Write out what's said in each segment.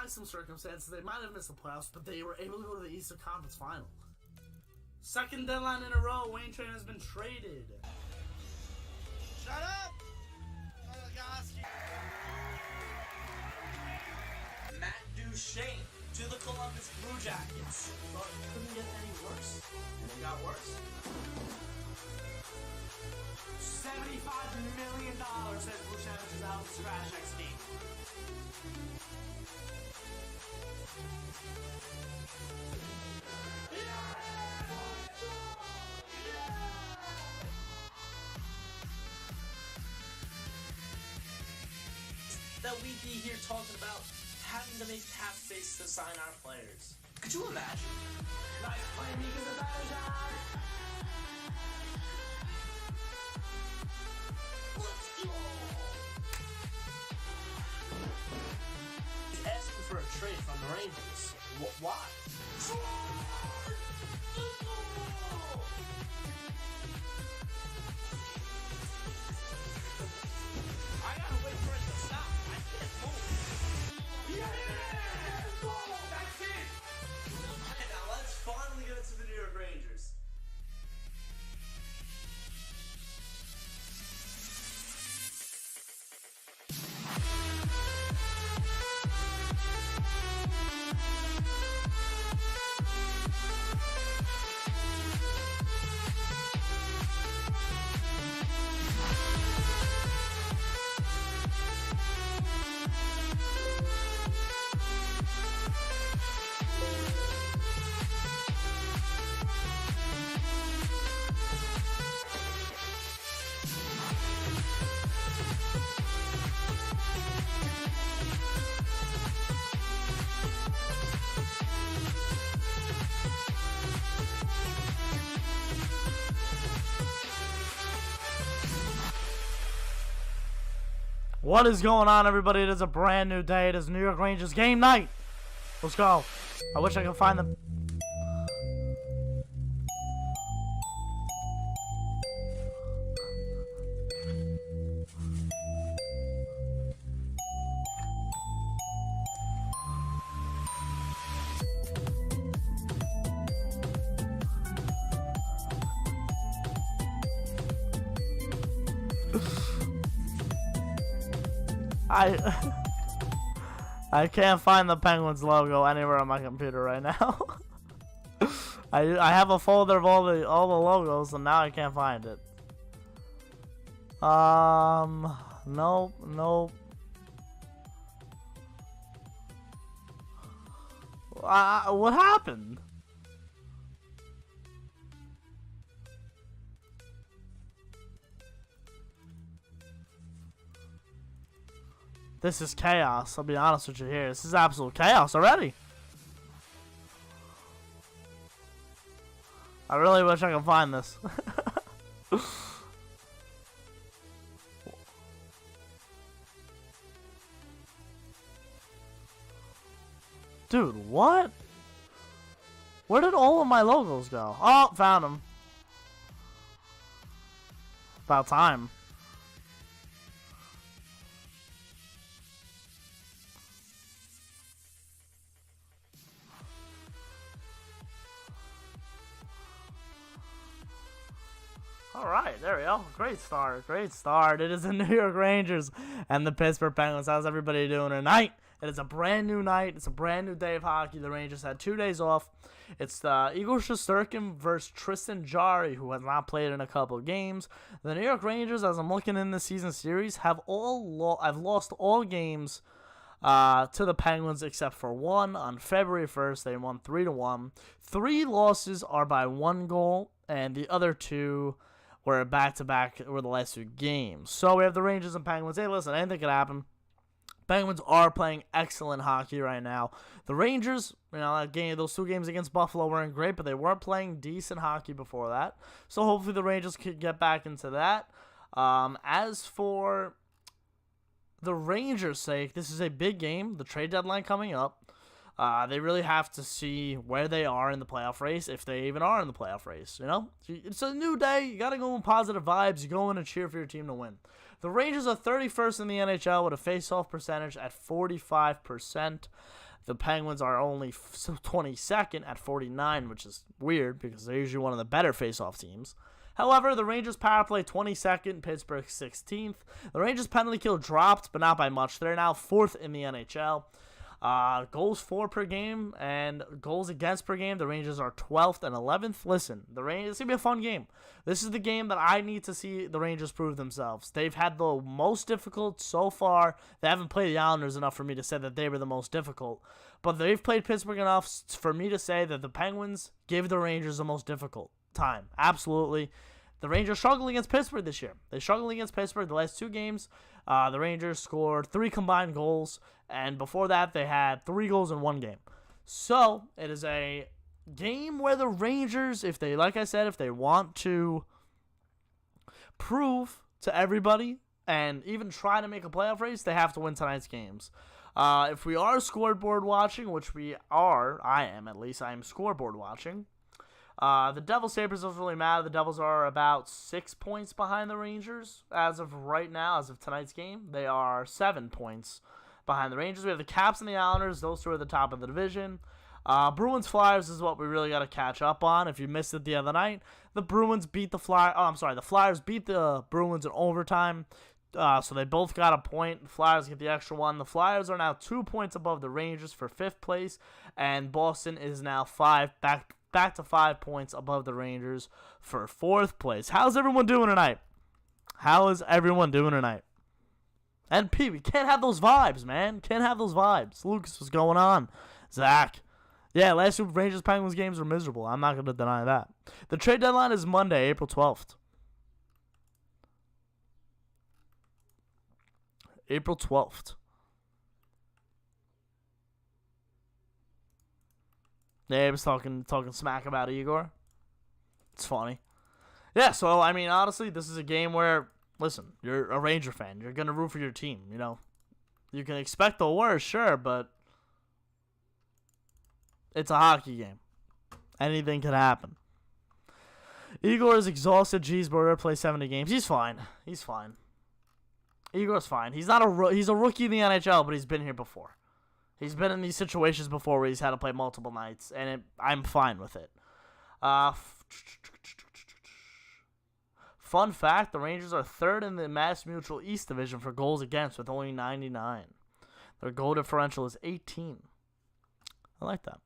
by some circumstances, they might have missed the playoffs, but they were able to go to the Eastern Conference Final. Second deadline in a row, Wayne Train has been traded. Shut up! Matt Duchene to the Columbus Blue Jackets. But it couldn't get any worse. And it got worse. $75 million says Vucevic is out of the scratch next game. That we'd be here talking about having to make cap space to sign our players. Could you imagine? Nice play, Mika's a better shot. Let's go. He's asking for a trade from the Rangers. Why? I gotta wait for it to stop. I can't move. Yeah! That's it! Okay, now let's finally get into the New York Rangers. What is going on, everybody? It is a brand new day. It is New York Rangers game night. Let's go. I wish I could find them. I can't find the Penguins logo anywhere on my computer right now. I have a folder of all the logos and now I can't find it. Nope. What happened? This is chaos, I'll be honest with you here. This is absolute chaos already. I really wish I could find this. Dude, what? Where did all of my logos go? Oh, found them. About time. Alright, there we go. Great start. Great start. It is the New York Rangers and the Pittsburgh Penguins. How's everybody doing tonight? It is a brand new night. It's a brand new day of hockey. The Rangers had 2 days off. It's the Igor Shesterkin versus Tristan Jarry, who has not played in a couple of games. The New York Rangers, as I'm looking in the season series, I've lost all games to the Penguins except for one on February 1st. They won 3-1. 3 losses are by 1 goal, and the other 2 were back-to-back were the last 2 games. So we have the Rangers and Penguins. Hey, listen, anything could happen. Penguins are playing excellent hockey right now. The Rangers, those 2 games against Buffalo weren't great, but they were playing decent hockey before that. So hopefully the Rangers could get back into that. As for the Rangers' sake, this is a big game. The trade deadline coming up. They really have to see where they are in the playoff race, if they even are in the playoff race, It's a new day. You got to go in positive vibes. You go in and cheer for your team to win. The Rangers are 31st in the NHL with a face-off percentage at 45%. The Penguins are only 22nd at 49, which is weird because they're usually one of the better face-off teams. However, the Rangers power play 22nd, Pittsburgh 16th. The Rangers penalty kill dropped, but not by much. They're now 4th in the NHL. Goals for per game and goals against per game, the Rangers are 12th and 11th. Listen, it's going to be a fun game. This is the game that I need to see the Rangers prove themselves. They've had the most difficult so far. They haven't played the Islanders enough for me to say that they were the most difficult. But they've played Pittsburgh enough for me to say that the Penguins gave the Rangers the most difficult time. Absolutely. The Rangers struggled against Pittsburgh this year. They struggled against Pittsburgh the last 2 games. The Rangers scored 3 combined goals, and before that, they had 3 goals in 1 game. So, it is a game where the Rangers, if they want to prove to everybody and even try to make a playoff race, they have to win tonight's games. If we are scoreboard watching, which we are, I am scoreboard watching. The Devils Sabres doesn't really matter. The Devils are about 6 points behind the Rangers as of right now, as of tonight's game. They are 7 points behind the Rangers. We have the Caps and the Islanders. Those 2 are at the top of the division. Bruins Flyers is what we really got to catch up on. If you missed it the other night, the Flyers beat the Bruins in overtime. So they both got a point. The Flyers get the extra one. The Flyers are now 2 points above the Rangers for 5th place, and Boston is now back to 5 points above the Rangers for 4th place. How's everyone doing tonight? NP, we can't have those vibes, man. Can't have those vibes. Lucas, what's going on? Zach. Yeah, last 2 Rangers-Penguins games were miserable. I'm not going to deny that. The trade deadline is Monday, April 12th. April 12th. Yeah, he was talking smack about Igor. It's funny. Yeah, so, I mean, honestly, this is a game where, listen, you're a Ranger fan. You're going to root for your team, you know. You can expect the worst, sure, but it's a hockey game. Anything can happen. Igor is exhausted. Cheeseburger plays 70 games. He's fine. Igor's fine. He's a rookie in the NHL, but he's been here before. He's been in these situations before where he's had to play multiple nights, and I'm fine with it. Fun fact, the Rangers are 3rd in the Mass Mutual East Division for goals against with only 99. Their goal differential is 18. I like that.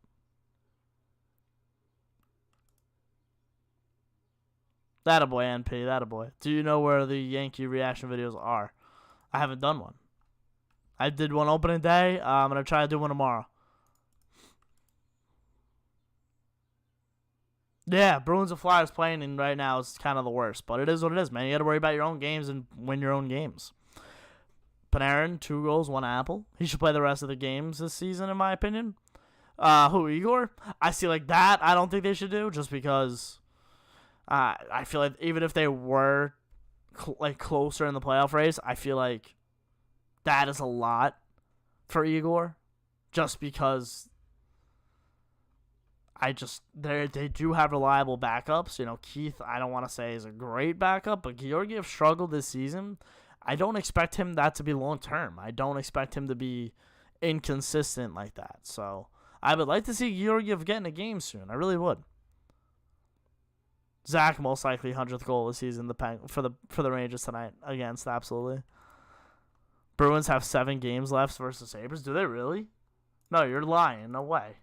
That-a-boy, NP, that-a-boy. Do you know where the Yankee reaction videos are? I haven't done one. I did one opening day. I'm going to try to do one tomorrow. Yeah, Bruins and Flyers playing in right now is kind of the worst. But it is what it is, man. You got to worry about your own games and win your own games. Panarin, 2 goals, 1 apple. He should play the rest of the games this season, in my opinion. Igor? I see like that. I don't think they should do just because I feel like even if they were closer in the playoff race, I feel like that is a lot for Igor, just because they do have reliable backups. You know, Keith, I don't want to say is a great backup, but Georgiev struggled this season. I don't expect him that to be long term. I don't expect him to be inconsistent like that. So I would like to see Georgiev get in a game soon. I really would. Zach, most likely 100th goal this season for the Rangers tonight against, absolutely. Bruins have 7 games left versus Sabres. Do they really? No, you're lying. No way.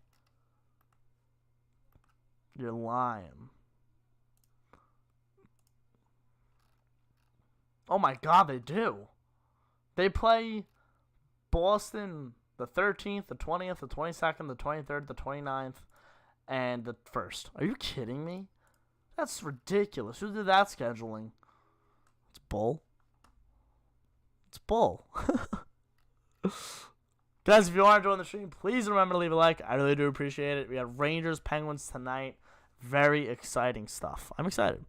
You're lying. Oh my God, they do. They play Boston the 13th, the 20th, the 22nd, the 23rd, the 29th, and the 1st. Are you kidding me? That's ridiculous. Who did that scheduling? It's bull. It's bull. Guys, if you are enjoying the stream, please remember to leave a like. I really do appreciate it. We have Rangers, Penguins tonight. Very exciting stuff. I'm excited.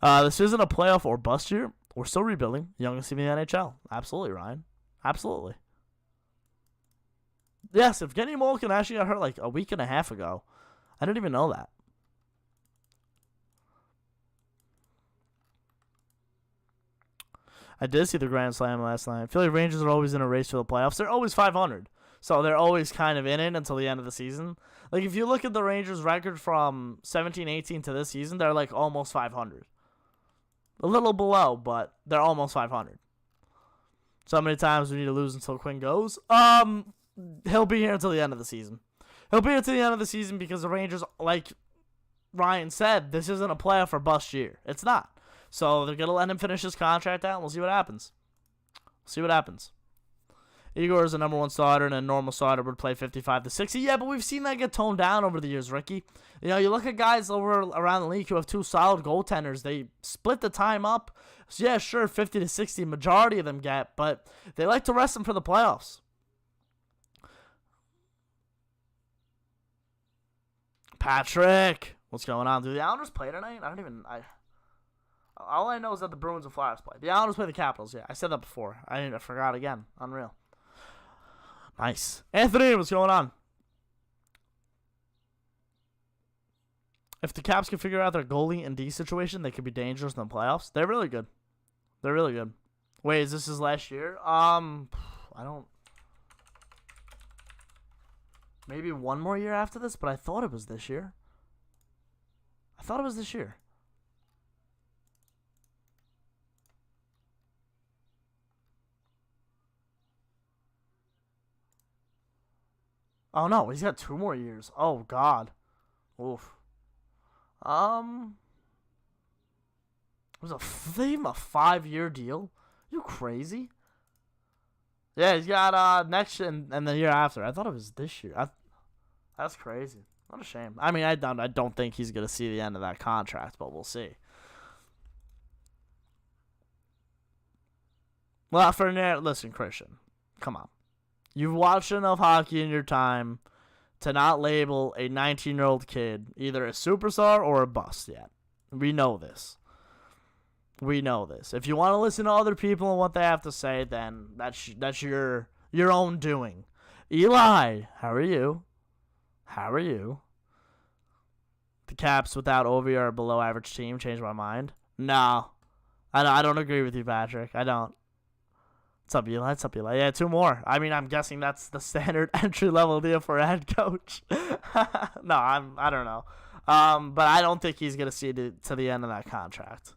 This isn't a playoff or bust year. We're still rebuilding. Youngest team in the NHL. Absolutely, Ryan. Absolutely. Yes, Evgeny Malkin actually got hurt like a week and a half ago. I didn't even know that. I did see the Grand Slam last night. I feel like Rangers are always in a race for the playoffs. They're always 500. So they're always kind of in it until the end of the season. Like, if you look at the Rangers' record from 17-18 to this season, they're like almost 500. A little below, but they're almost 500. So many times we need to lose until Quinn goes. He'll be here until the end of the season. He'll be here until the end of the season because the Rangers, like Ryan said, this isn't a playoff or bust year. It's not. So they're going to let him finish his contract out, and we'll see what happens. See what happens. Igor is a number 1 starter, and a normal starter would play 55 to 60. Yeah, but we've seen that get toned down over the years, Ricky. You know, you look at guys over around the league who have 2 solid goaltenders. They split the time up. So yeah, sure, 50 to 60, majority of them get, but they like to rest them for the playoffs. Patrick, what's going on? Do the Islanders play tonight? All I know is that the Bruins and Flyers play. The Islanders play the Capitals. Yeah, I said that before. I forgot again. Unreal. Nice. Anthony, what's going on? If the Caps can figure out their goalie and D situation, they could be dangerous in the playoffs. They're really good. They're really good. Wait, is this his last year? I don't. Maybe one more year after this, but I thought it was this year. Oh no, he's got 2 more years. Oh God. Oof. They gave him a 5-year deal? You crazy? Yeah, he's got next year and the year after. I thought it was this year. That's crazy. What a shame. I mean, I don't think he's gonna see the end of that contract, but we'll see. Well, listen, Christian, come on. You've watched enough hockey in your time to not label a 19-year-old kid either a superstar or a bust yet. We know this. If you want to listen to other people and what they have to say, then that's your own doing. Eli, how are you? The Caps without Ovi are a below-average team. Changed my mind. No. I don't agree with you, Patrick. I don't. What's up, Eli? Yeah, 2 more. I mean, I'm guessing that's the standard entry-level deal for a head coach. No, I don't know. But I don't think he's going to see to the end of that contract.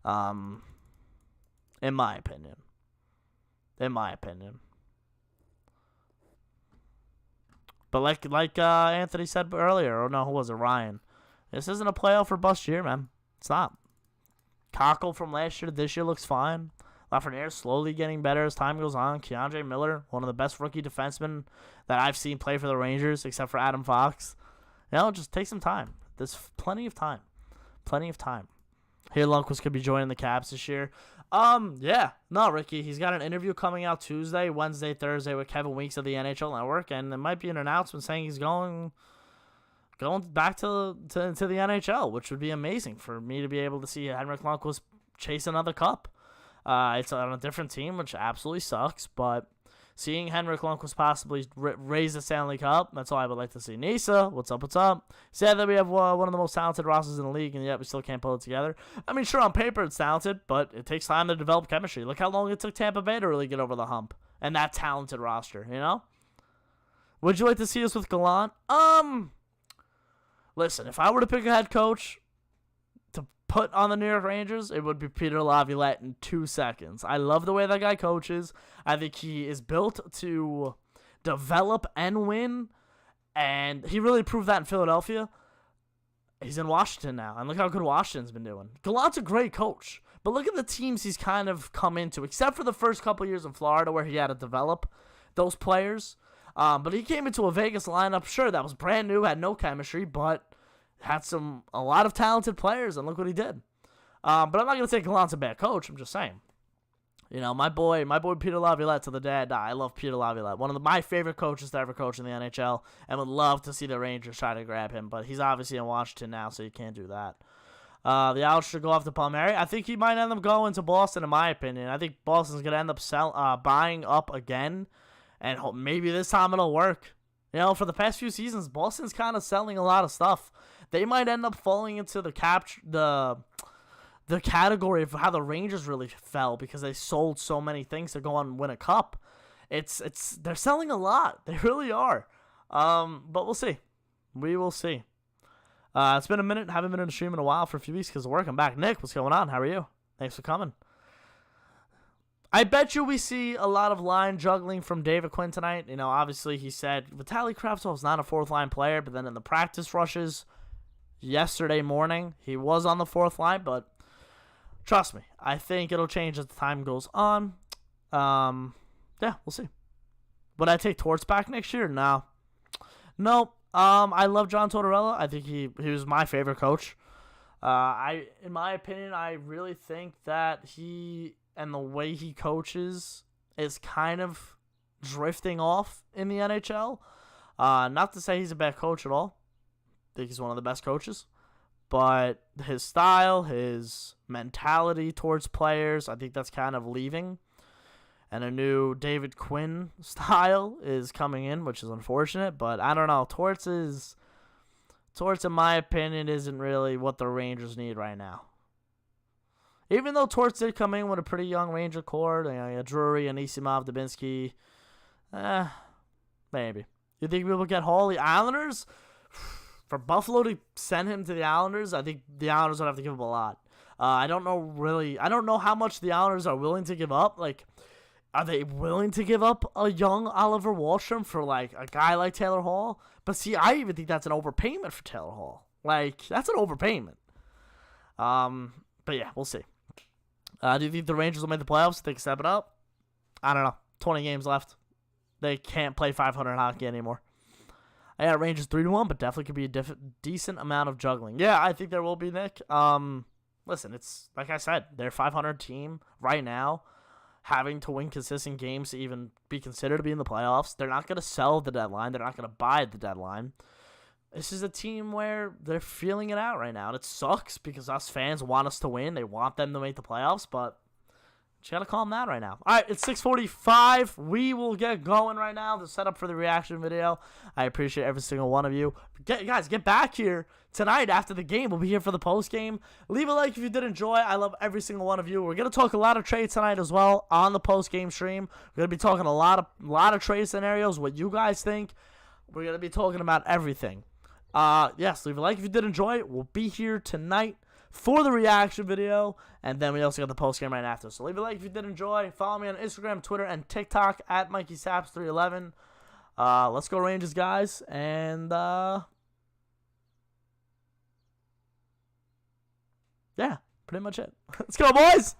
In my opinion. But like Anthony said earlier, or no, who was it? Ryan. This isn't a playoff or bust year, man. It's not. Cockle from last year to this year looks fine. Lafreniere slowly getting better as time goes on. Keandre Miller, one of the best rookie defensemen that I've seen play for the Rangers, except for Adam Fox. You know, just take some time. There's plenty of time. Here, Lundqvist could be joining the Caps this year. Yeah. No, Ricky, he's got an interview coming out Tuesday, Wednesday, Thursday with Kevin Weeks of the NHL Network, and there might be an announcement saying he's going back to the NHL, which would be amazing for me to be able to see Henrik Lundqvist chase another cup. It's on a different team, which absolutely sucks, but seeing Henrik Lundqvist possibly raise the Stanley Cup, that's all I would like to see. Nisa, what's up? Sad that we have one of the most talented rosters in the league, and yet we still can't pull it together. I mean, sure, on paper it's talented, but it takes time to develop chemistry. Look how long it took Tampa Bay to really get over the hump, and that talented roster, you know? Would you like to see us with Gallant? Listen, if I were to pick a head coach to put on the New York Rangers, it would be Peter Laviolette in 2 seconds. I love the way that guy coaches. I think he is built to develop and win, and he really proved that in Philadelphia. He's in Washington now, and look how good Washington's been doing. Gallant's a great coach, but look at the teams he's kind of come into, except for the first couple years in Florida where he had to develop those players. But he came into a Vegas lineup, sure, that was brand new, had no chemistry, but had a lot of talented players, and look what he did. But I'm not going to say Gallant's a bad coach. I'm just saying. You know, my boy Peter Laviolette to the day I die. I love Peter Laviolette. One of my favorite coaches to ever coach in the NHL, and would love to see the Rangers try to grab him. But he's obviously in Washington now, so you can't do that. The Owls should go off to Palmieri. I think he might end up going to Boston, in my opinion. I think Boston's going to end up buying up again, and maybe this time it'll work. You know, for the past few seasons, Boston's kind of selling a lot of stuff. They might end up falling into the category of how the Rangers really fell because they sold so many things to go on and win a cup. they're selling a lot. They really are. But we'll see. We will see. It's been a minute. Haven't been in the stream in a while for a few weeks because of work. I'm back. Nick, what's going on? How are you? Thanks for coming. I bet you we see a lot of line juggling from David Quinn tonight. You know, obviously he said Vitaly Kravtsov's not a fourth line player, but then in the practice rushes yesterday morning, he was on the fourth line, but trust me, I think it'll change as the time goes on. Yeah, we'll see. Would I take Torts back next year? No. Nope. I love John Tortorella. I think he was my favorite coach. In my opinion, I really think that he and the way he coaches is kind of drifting off in the NHL. Not to say he's a bad coach at all. I think he's one of the best coaches. But his style, his mentality towards players, I think that's kind of leaving. And a new David Quinn style is coming in, which is unfortunate. But I don't know. Torts, in my opinion, isn't really what the Rangers need right now. Even though Torts did come in with a pretty young Ranger core, you know, Drury, Anisimov, Dubinsky, maybe. You think we will get Hall? The Islanders? For Buffalo to send him to the Islanders, I think the Islanders would have to give up a lot. I don't know how much the Islanders are willing to give up. Like, are they willing to give up a young Oliver Wahlstrom for, like, a guy like Taylor Hall? But, see, I even think that's an overpayment for Taylor Hall. Like, that's an overpayment. But, yeah, we'll see. Do you think the Rangers will make the playoffs? Think step it up? I don't know. 20 games left. They can't play 500 hockey anymore. I got Rangers 3-1, but definitely could be a decent amount of juggling. Yeah, I think there will be, Nick. Listen, it's like I said, they're a 500 team right now, having to win consistent games to even be considered to be in the playoffs. They're not going to sell the deadline. They're not going to buy the deadline. This is a team where they're feeling it out right now. And it sucks because us fans want us to win. They want them to make the playoffs, but you got to calm down right now. All right, it's 6:45. We will get going right now to set up for the reaction video. I appreciate every single one of you. Guys, get back here tonight after the game. We'll be here for the post game. Leave a like if you did enjoy. I love every single one of you. We're going to talk a lot of trades tonight as well on the post game stream. We're going to be talking a lot of trade scenarios, what you guys think. We're going to be talking about everything. Yes, leave a like if you did enjoy it. We'll be here tonight for the reaction video, and then we also got the post game right after. So leave a like if you did enjoy. Follow me on Instagram, Twitter, and TikTok at MikeySaps311. Let's go Rangers, guys, and yeah, pretty much it. Let's go, boys.